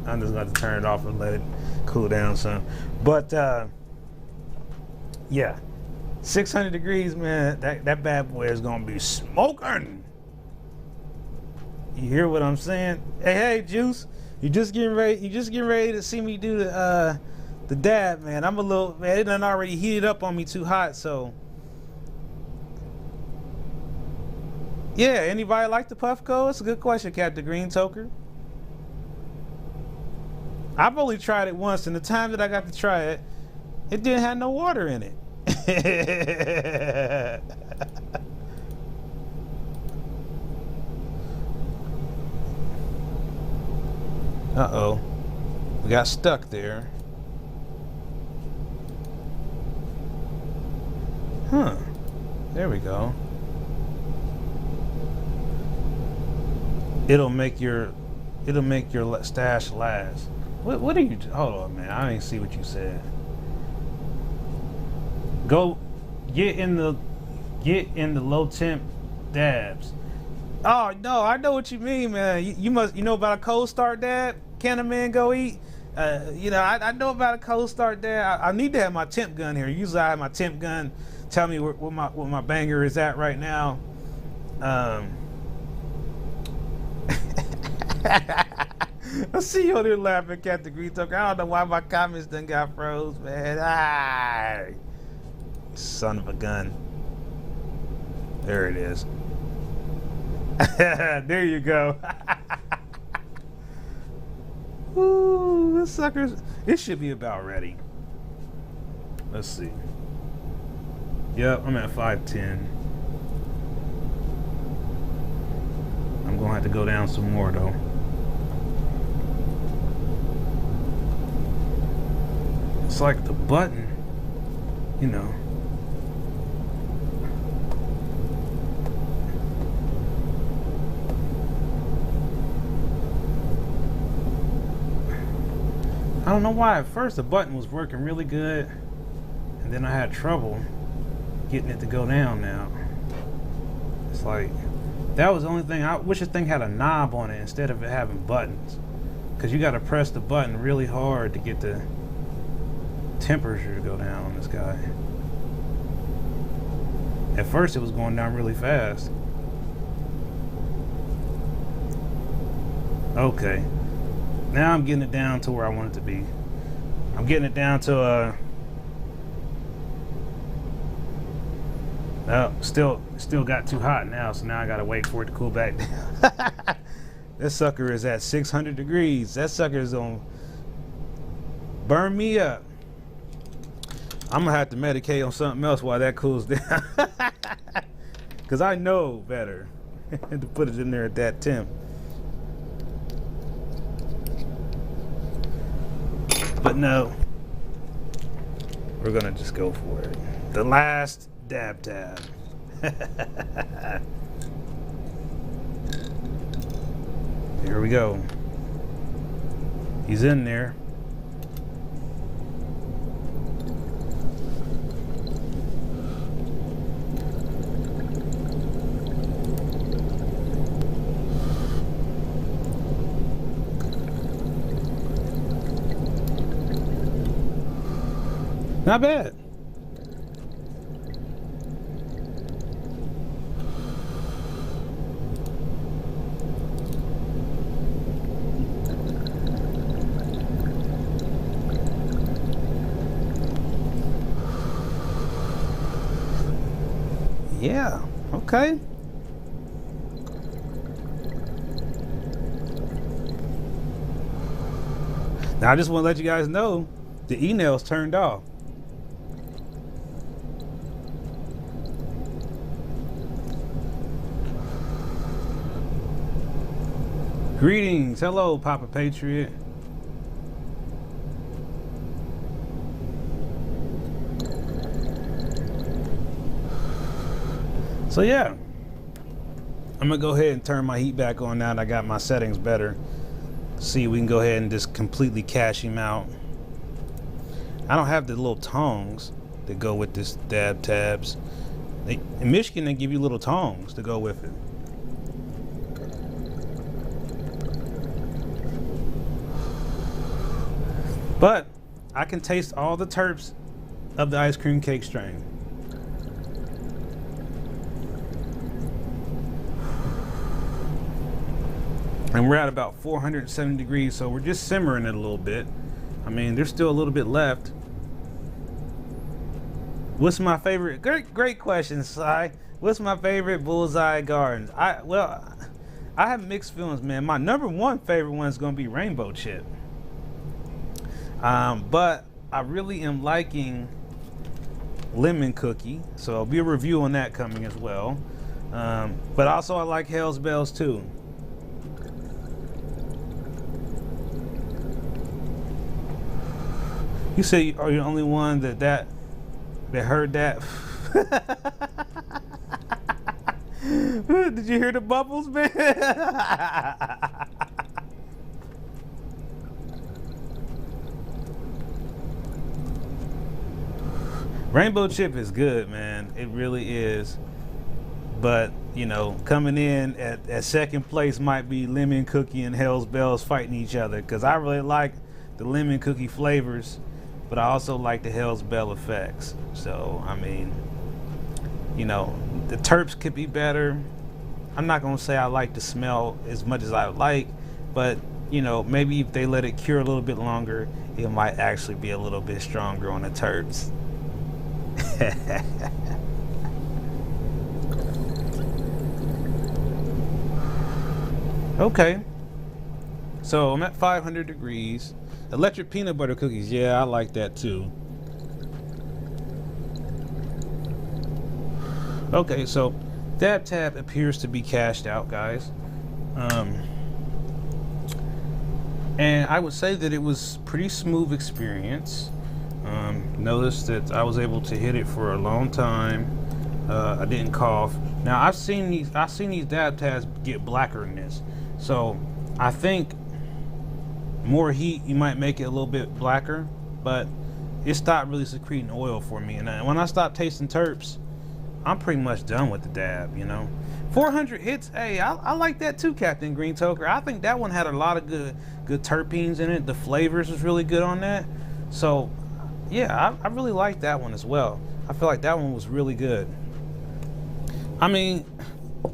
I'm just going to turn it off and let it cool down some. But yeah, 600 degrees, man. That bad boy is going to be smoking. You hear what I'm saying? Hey, Juice, you just getting ready to see me do the dab, man. I'm a little, man. It done already heated up on me too hot, so yeah. Anybody like the Puffco? It's a good question, Captain Green Toker. I've only tried it once, and the time that I got to try it, it didn't have no water in it. Uh-oh. We got stuck there. Huh. There we go. It'll make your stash last. What are you? Hold on, man. I didn't see what you said. Go get in the low temp dabs. Oh no, I know what you mean, man. You know about a cold start dab? Can a man go eat? I know about a cold start dab. I need to have my temp gun here. Usually I have my temp gun. Tell me where my banger is at right now. I see you on there laughing, Captain Green Talk. I don't know why my comments done got froze, man. Son of a gun. There it is. There you go. Ooh, this sucker's. It should be about ready. Let's see. Yep, I'm at 510. I'm gonna have to go down some more though. It's like the button, you know. I don't know why at first the button was working really good and then I had trouble getting it to go down now. It's like, that was the only thing. I wish the thing had a knob on it instead of it having buttons. Because you got to press the button really hard to get the temperature to go down on this guy. At first it was going down really fast. Okay. Now I'm getting it down to where I want it to be. I'm getting it down to still got too hot now, so now I gotta wait for it to cool back down. This sucker is at 600 degrees. That sucker is gonna burn me up. I'm gonna have to medicate on something else while that cools down. Cause I know better to put it in there at that temp. But no, we're gonna just go for it. The last dab tab. Here we go. He's in there. Not bad. Yeah, okay. Now I just want to let you guys know the e-nail's turned off. Greetings, hello Papa Patriot. So yeah, I'm gonna go ahead and turn my heat back on now that I got my settings better. See, we can go ahead and just completely cash him out. I don't have the little tongs that go with this dab tabs. In Michigan, they give you little tongs to go with it. But I can taste all the terps of the ice cream cake strain. And we're at about 470 degrees, so we're just simmering it a little bit. I mean, there's still a little bit left. What's my favorite? Great question, Sai. What's my favorite Bullseye Gardens? I have mixed feelings, man. My number one favorite one is going to be Rainbow Chip. But I really am liking Lemon Cookie, so there'll be a review on that coming as well. But also I like Hell's Bells too. You say, are you the only one that heard that? Did you hear the bubbles, man? Rainbow Chip is good, man. It really is. But, you know, coming in at second place might be Lemon Cookie and Hell's Bells fighting each other, because I really like the Lemon Cookie flavors, but I also like the Hell's Bell effects. So, I mean, you know, the terps could be better. I'm not going to say I like the smell as much as I like, but, you know, maybe if they let it cure a little bit longer, it might actually be a little bit stronger on the terps. Okay, so I'm at 500 degrees. Electric peanut butter cookies, yeah, I like that too. Okay, so Dab Tab appears to be cashed out, guys. And I would say that it was pretty smooth experience. Notice that I was able to hit it for a long time. I didn't cough. Now I've seen these dab tabs get blacker than this, so I think more heat you might make it a little bit blacker, but it stopped really secreting oil for me. And when I stopped tasting terps, I'm pretty much done with the dab, you know. 400 hits, hey, I like that too, Captain Green Toker. I think that one had a lot of good terpenes in it. The flavors was really good on that. So yeah, I really like that one as well. I feel like that one was really good. I mean,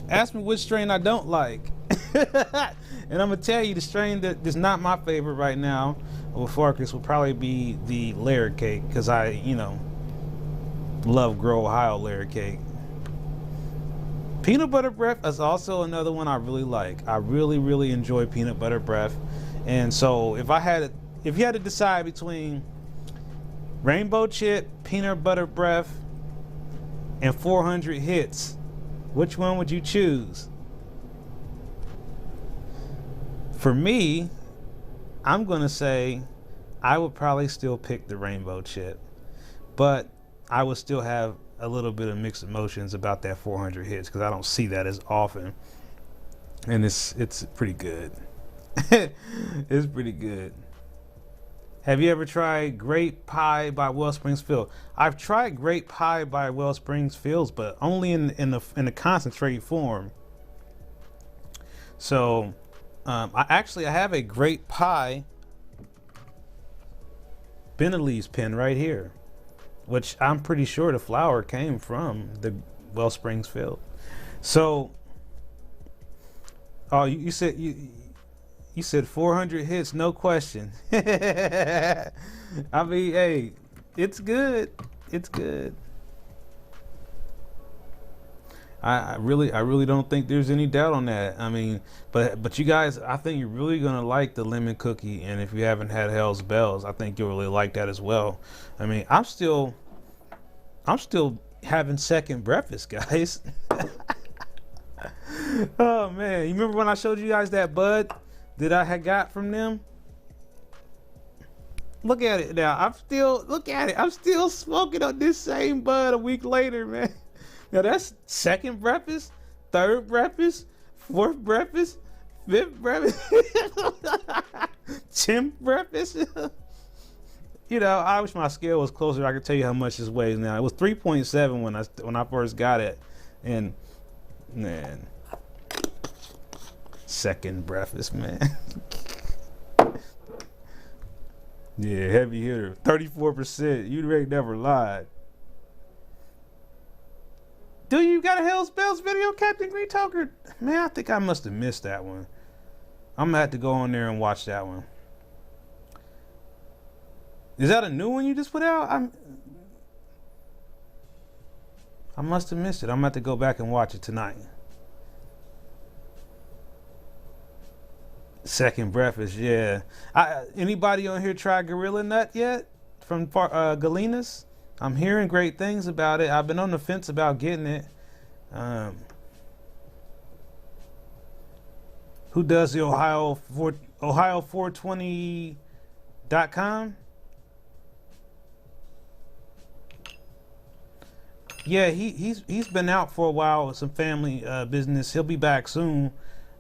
ask me which strain I don't like. And I'm gonna tell you the strain that is not my favorite right now with Farkas will probably be the layer cake, because I, you know, love Grow Ohio layer cake. Peanut butter breath is also another one I really like. I really enjoy peanut butter breath. And so if you had to decide between Rainbow Chip, Peanut Butter Breath, and 400 hits. Which one would you choose? For me, I'm going to say I would probably still pick the Rainbow Chip, but I would still have a little bit of mixed emotions about that 400 hits because I don't see that as often, and it's pretty good. It's pretty good. Have you ever tried Grape Pie by Wellsprings Fields? I've tried Grape Pie by Wellsprings Fields, but only in the concentrate form. So, I have a Grape Pie Benelli's pen right here, which I'm pretty sure the flower came from the Wellsprings Field. So, oh, you said you said 400 hits, no question. I mean, hey, it's good. It's good. I really don't think there's any doubt on that. I mean, but you guys, I think you're really gonna like the lemon cookie, and if you haven't had Hell's Bells, I think you'll really like that as well. I mean, I'm still having second breakfast, guys. Oh man, you remember when I showed you guys that bud that I had got from them? Look at it now. I'm still smoking on this same bud a week later, man. Now that's second breakfast, third breakfast, fourth breakfast, fifth breakfast, 10th breakfast. You know, I wish my scale was closer. I could tell you how much this weighs now. It was 3.7 when I first got it, and man, second breakfast, man. Yeah, heavy hitter, 34%. You really never lied. Do you got a Hell's Bells video, Captain Green Toker? Man, I think I must have missed that one. I'm gonna have to go on there and watch that one. Is that a new one you just put out? I must have missed it. I'm gonna have to go back and watch it tonight. Second breakfast, yeah. Anybody on here try Gorilla Nut yet from Galena's? I'm hearing great things about it. I've been on the fence about getting it. Who does the Ohio420.com? Yeah, he's been out for a while with some family business. He'll be back soon.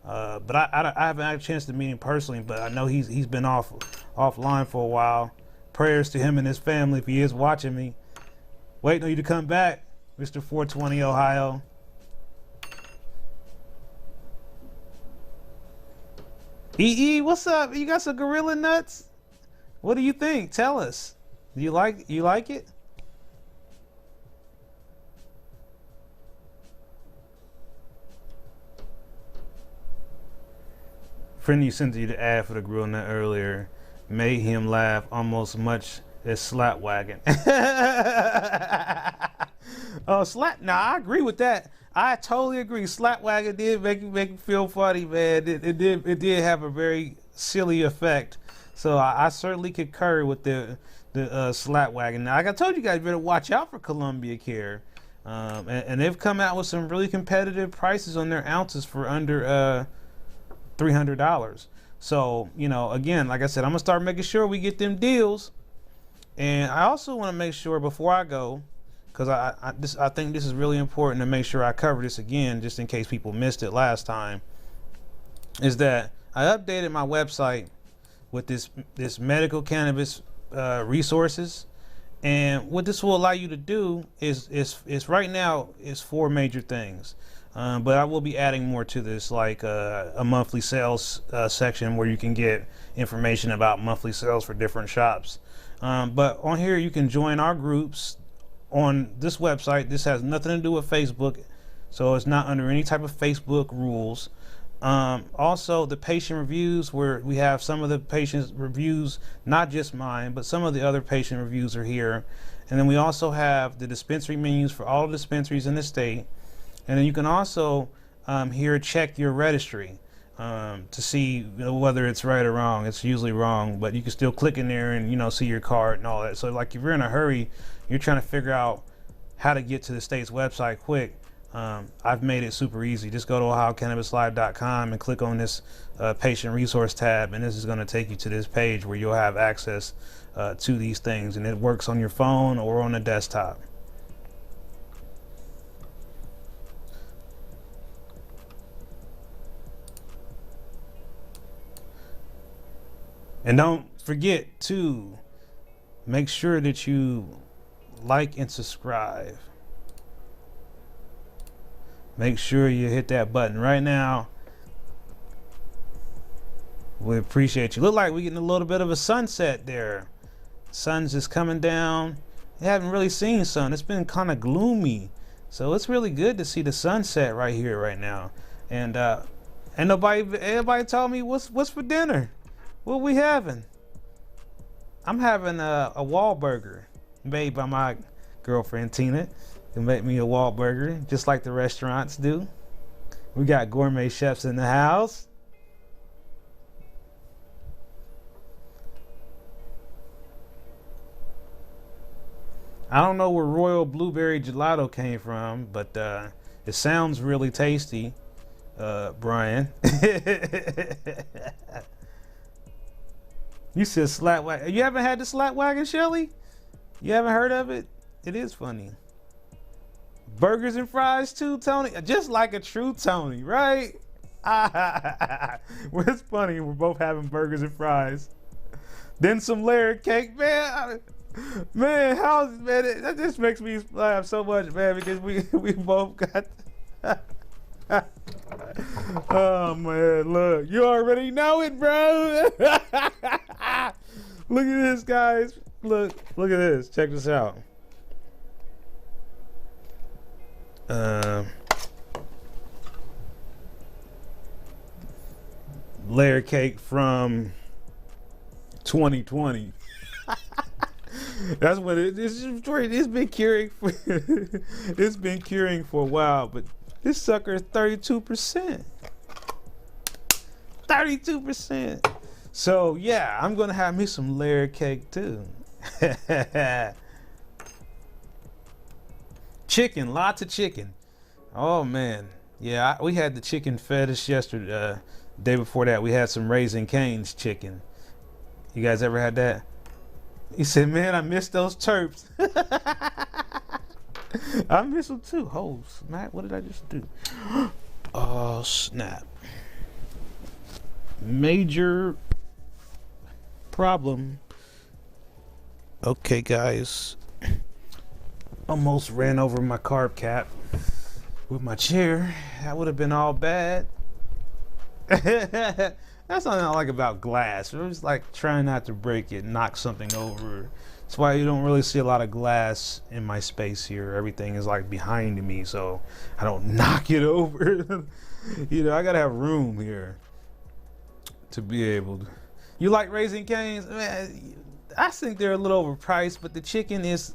But I haven't had a chance to meet him personally, but I know he's been offline for a while. Prayers to him and his family if he is watching me. Waiting on you to come back, Mr. 420 Ohio. EE, what's up? You got some Gorilla Nuts? What do you think? Tell us. You like it? Friend, you sent you the ad for the Gorilla Nut earlier. Made him laugh almost much as Slapwagon. Oh, I agree with that. I totally agree. Slapwagon did make me feel funny, man. It did have a very silly effect. So I certainly concur with the Slapwagon. Now, like I told you guys, you better watch out for Columbia Care. And they've come out with some really competitive prices on their ounces for under $300. So, you know, again, like I said, I'm gonna start making sure we get them deals. And I also want to make sure before I go, because I think this is really important to make sure I cover this again, just in case people missed it last time, is that I updated my website with this medical cannabis resources. And what this will allow you to do is right now is 4 major things. But I will be adding more to this, like a monthly sales section where you can get information about monthly sales for different shops. But on here, you can join our groups on this website. This has nothing to do with Facebook, so it's not under any type of Facebook rules. Also, the patient reviews, where we have some of the patients' reviews, not just mine, but some of the other patient reviews are here. And then we also have the dispensary menus for all the dispensaries in the state. And then you can also here check your registry. to see whether it's right or wrong. It's usually wrong, but you can still click in there and see your card and all that. So like if you're in a hurry, you're trying to figure out how to get to the state's website quick. I've made it super easy. Just go to OhioCannabisLive.com and click on this patient resource tab, and this is going to take you to this page where you'll have access to these things, and it works on your phone or on a desktop. And don't forget to make sure that you like and subscribe. Make sure you hit that button right now. We appreciate you. Look like we're getting a little bit of a sunset there. Sun's just coming down. I haven't really seen sun. It's been kind of gloomy. So it's really good to see the sunset right here right now. And everybody told me what's for dinner. What we having? I'm having a Wahlburger made by my girlfriend Tina. Can make me a Wahlburger just like the restaurants do. We got gourmet chefs in the house. I don't know where Royal Blueberry Gelato came from, but it sounds really tasty, Brian. You said Slat Wagon. You haven't had the Slat Wagon, Shelly? You haven't heard of it? It is funny. Burgers and fries too, Tony? Just like a true Tony, right? Well, it's funny. We're both having burgers and fries. Then some layer cake, man. Man, that just makes me laugh so much, man, because we both got. Oh man, look, you already know it, bro. Look at this, guys. Look at this. Check this out. Layer cake from 2020. That's what it's been curing for. It's been curing for a while, but this sucker is 32%. 32%. So yeah, I'm gonna have me some layer cake too. Chicken, lots of chicken. Oh man, yeah, we had the chicken fetish yesterday. Day before that, we had some Raising Cane's chicken. You guys ever had that? He said, "Man, I miss those terps." I miss them too. Oh snap! What did I just do? Oh snap! Major problem. Okay, guys. Almost ran over my carb cap with my chair. That would have been all bad. That's something I like about glass. It was like trying not to break it, knock something over. That's why you don't really see a lot of glass in my space here. Everything is like behind me, so I don't knock it over. I gotta have room here to be able to. You like Raising Cane's? Man, I think they're a little overpriced, but the chicken is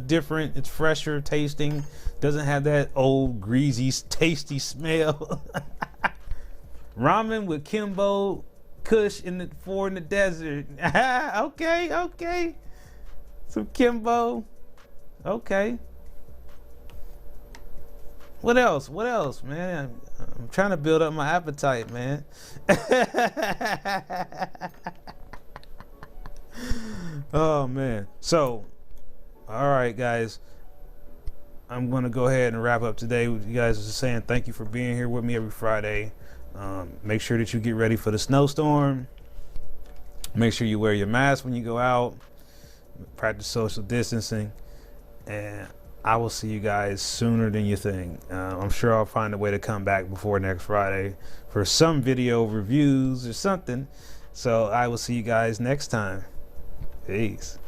different. It's fresher tasting. Doesn't have that old greasy, tasty smell. Ramen with Kimbo Kush in the desert. Okay. Some Kimbo. Okay. What else, man? I'm trying to build up my appetite, man. Oh man. So, all right, guys. I'm gonna go ahead and wrap up today. You guys are saying thank you for being here with me every Friday. Make sure that you get ready for the snowstorm. Make sure you wear your mask when you go out. Practice social distancing. And I will see you guys sooner than you think. I'm sure I'll find a way to come back before next Friday for some video reviews or something. So I will see you guys next time. Peace.